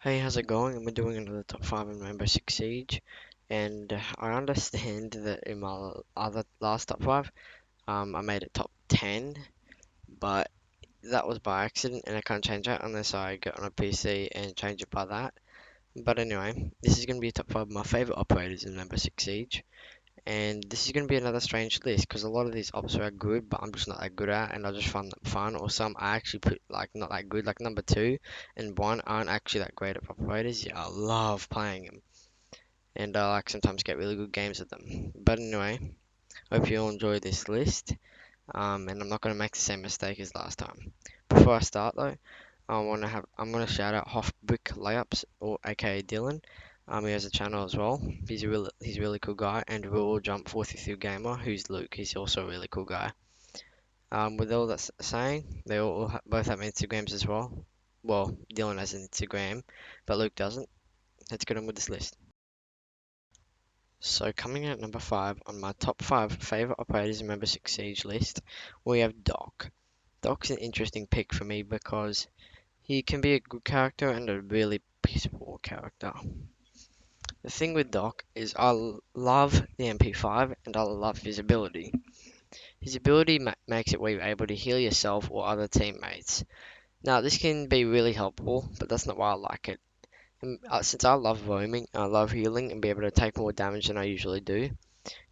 Hey, how's it going? And we're doing another top 5 in Rainbow Six Siege. And I understand that in my other last top 5, I made it top 10, but that was by accident and I can't change that unless I get on a PC and change it by that. But anyway, this is going to be a top 5 of my favorite operators in Rainbow Six Siege. And this is going to be another strange list because a lot of these ops are good, but I'm just not that good at, and I just find them fun. Or some I actually put like not that good, like number two and one aren't actually that great at operators. Yeah, I love playing them, and I like sometimes get really good games with them. But anyway, hope you all enjoy this list. And I'm not going to make the same mistake as last time. Before I start though, I'm gonna shout out Hoff Brick Layups or aka Dylan. He has a channel as well. He's a really cool guy, and We'll Jump 432 Gamer, who's Luke. He's also a really cool guy. With all that saying, they both have Instagrams as well. Well, Dylan has an Instagram, but Luke doesn't. Let's get on with this list. So coming in at number 5 on my top 5 favorite operators in Rainbow Six Siege list, we have Doc. Doc's an interesting pick for me because he can be a good character and a really piss poor character. The thing with Doc is love the MP5 and I love his ability. His ability makes it where you're able to heal yourself or other teammates. Now, this can be really helpful, but that's not why I like it. Since I love roaming, I love healing and be able to take more damage than I usually do,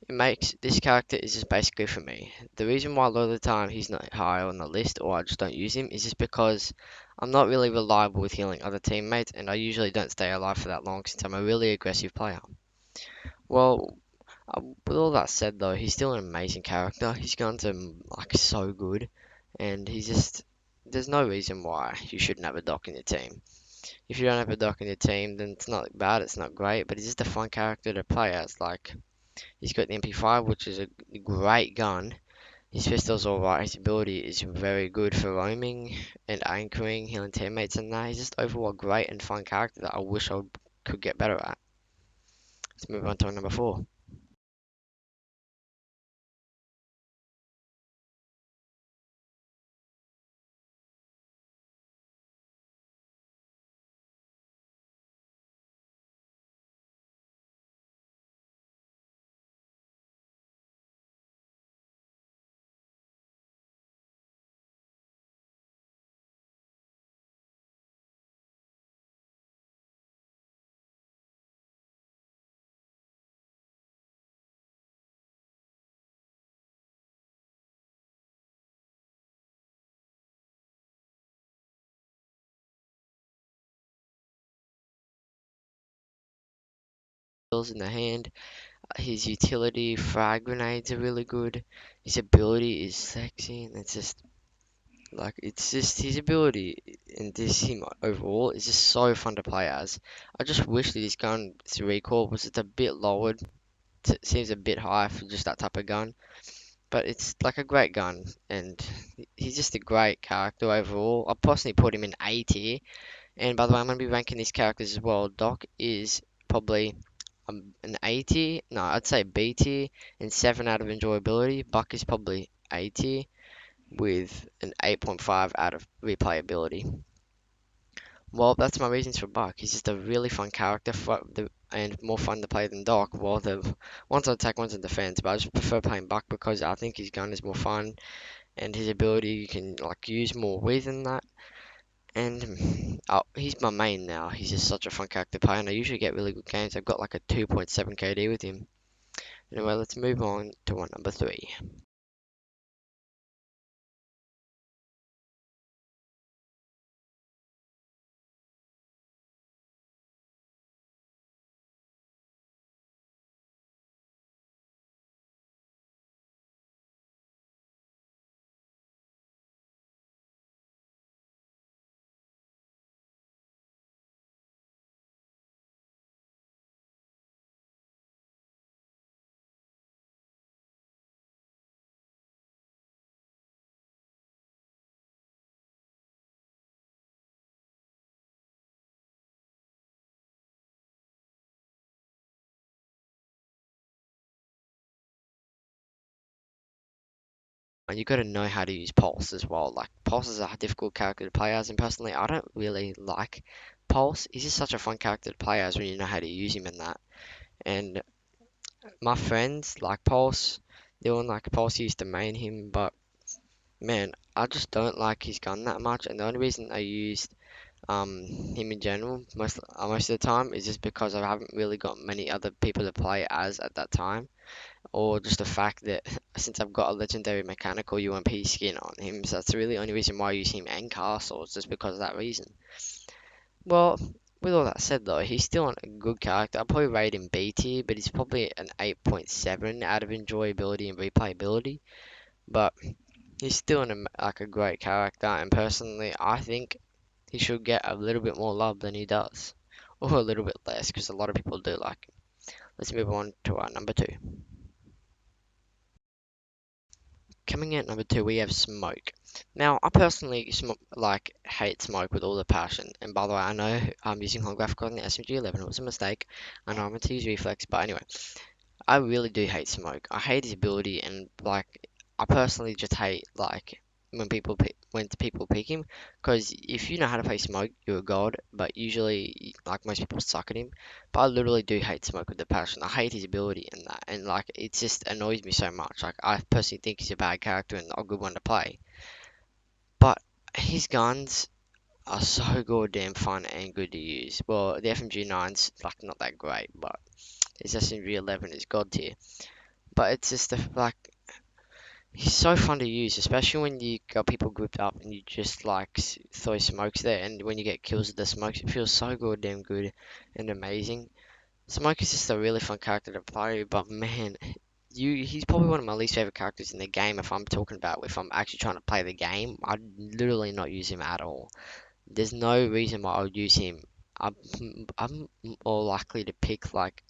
it makes this character is just basically for me. The reason why a lot of the time he's not high on the list or I just don't use him is just because I'm not really reliable with healing other teammates and I usually don't stay alive for that long since I'm a really aggressive player. Well, with all that said though, he's still an amazing character. His guns are like so good and he's just there's no reason why you shouldn't have a doc in your team. If you don't have a doc in your team, then it's not bad, it's not great, but he's just a fun character to play as. Like, he's got the MP5, which is a great gun. His pistol's alright. His ability is very good for roaming and anchoring, healing teammates, and that. He's just overall a great and fun character that I wish could get better at. Let's move on to number 4. Skills in the hand. His utility, frag grenades are really good. His ability is sexy, and it's just his ability and this him overall is just so fun to play as. I just wish that his gun's recoil was just a bit lowered. Seems a bit high for just that type of gun, but it's like a great gun, and he's just a great character overall. I personally put him in A tier, and by the way, I'm going to be ranking these characters as well. Doc is probably an A tier, no, I'd say B tier, and 7 out of enjoyability. Buck is probably A tier with an 8.5 out of replayability. Well, that's my reasons for Buck. He's just a really fun character and more fun to play than Doc. Well, one's on attack, one's on defense, but I just prefer playing Buck because I think his gun is more fun and his ability you can like use more with and that. And he's my main now. He's just such a fun character to play, and I usually get really good games. I've got like a 2.7 KD with him. Anyway, let's move on to one number 3. And you got to know how to use Pulse as well. Like Pulse is a difficult character to play as, and personally, I don't really like Pulse, he's just such a fun character to play as when you know how to use him in that. And my friends like Pulse, they all like Pulse used to main him, but man, I just don't like his gun that much. And the only reason I used him in general most of the time is just because I haven't really got many other people to play as at that time, or just the fact that since I've got a legendary mechanical UMP skin on him, so that's really the only reason why I use him and Castle, is just because of that reason. Well, with all that said though, he's still a good character. I'd probably rate him B tier, but he's probably an 8.7 out of enjoyability and replayability. But he's still like a great character, and personally, I think he should get a little bit more love than he does, or a little bit less, because a lot of people do like him. Let's move on to our number two. Coming in at number two, we have Smoke. Now, I personally hate Smoke with all the passion. And by the way, I know I'm using holographic on the SMG11. It was a mistake. I know I meant to use reflex, but anyway, I really do hate Smoke. I hate his ability, and I personally just hate when people pick him, because if you know how to play Smoke, you're a god. But usually, like most people suck at him. But I literally do hate Smoke with the passion. I hate his ability in that, and like it just annoys me so much. Like I personally think he's a bad character and not a good one to play. But his guns are so goddamn fun and good to use. Well, the FMG9's like not that great, but his SMG11 is god tier. But it's just he's so fun to use, especially when you got people grouped up and you just throw smokes there, and when you get kills with the smokes, it feels so goddamn good and amazing. Smoke is just a really fun character to play, but man, he's probably one of my least favorite characters in the game. If I'm actually trying to play the game, I'd literally not use him at all. There's no reason why I would use him. I'm, I'm more likely to pick like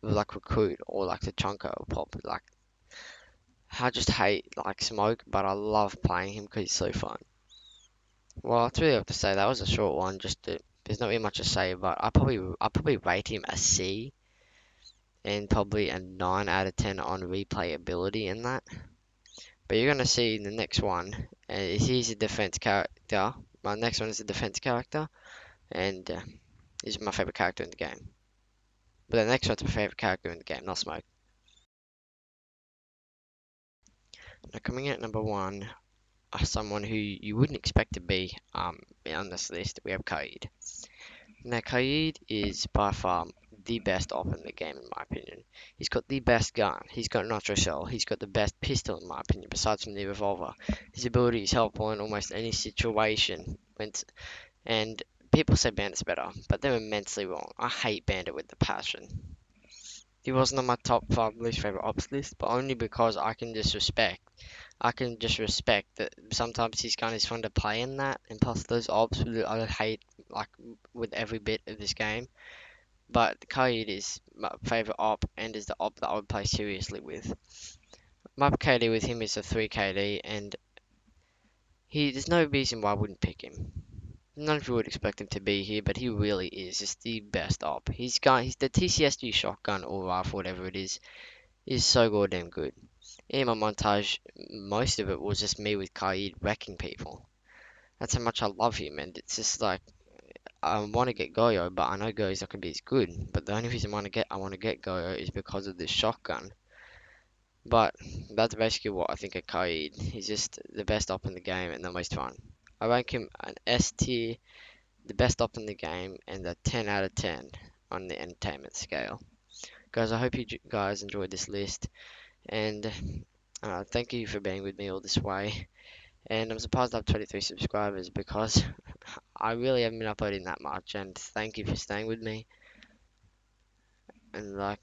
recruit or like the chunker or pop. Like I just hate like Smoke, but I love playing him because he's so fun. Well, that's really have to say. That was a short one. There's not really much to say, but I probably rate him a C and probably a 9 out of 10 on replayability in that. But you're gonna see in the next one, he's a defense character. My next one is a defense character, and he's my favorite character in the game. But the next one's my favorite character in the game, not Smoke. Now coming in at number one, someone who you wouldn't expect to be on this list, we have Kaid. Now Kaid is by far the best op in the game in my opinion. He's got the best gun, he's got nitro shell, he's got the best pistol in my opinion, besides from the revolver. His ability is helpful in almost any situation. And people say Bandit's better, but they're immensely wrong. I hate Bandit with the passion. He wasn't on my top 5 least favorite ops list, but only because I can just respect that sometimes his gun is fun to play in that, and plus those ops I hate like with every bit of this game. But Kaid is my favorite op and is the op that I would play seriously with. My KD with him is a 3 KD, and there's no reason why I wouldn't pick him. None of you would expect him to be here, but he really is just the best op. He's the TCSG shotgun or rifle, whatever it is so goddamn good. In my montage, most of it was just me with Kaid wrecking people. That's how much I love him, and it's just like I want to get Goyo, but I know Goyo's not gonna be as good. But the only reason I want to get Goyo is because of this shotgun. But that's basically what I think of Kaid. He's just the best op in the game and the most fun. I rank him an S tier, the best op in the game, and a 10 out of 10 on the entertainment scale. Guys, I hope you guys enjoyed this list, and thank you for being with me all this way. And I'm surprised I have 23 subscribers because I really haven't been uploading that much. And thank you for staying with me. And like,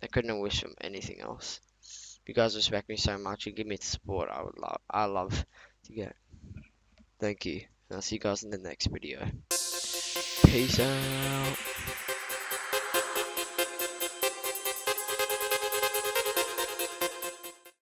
I couldn't wish for anything else. You guys respect me so much. You give me the support I love to get. Thank you. And I'll see you guys in the next video. Peace out.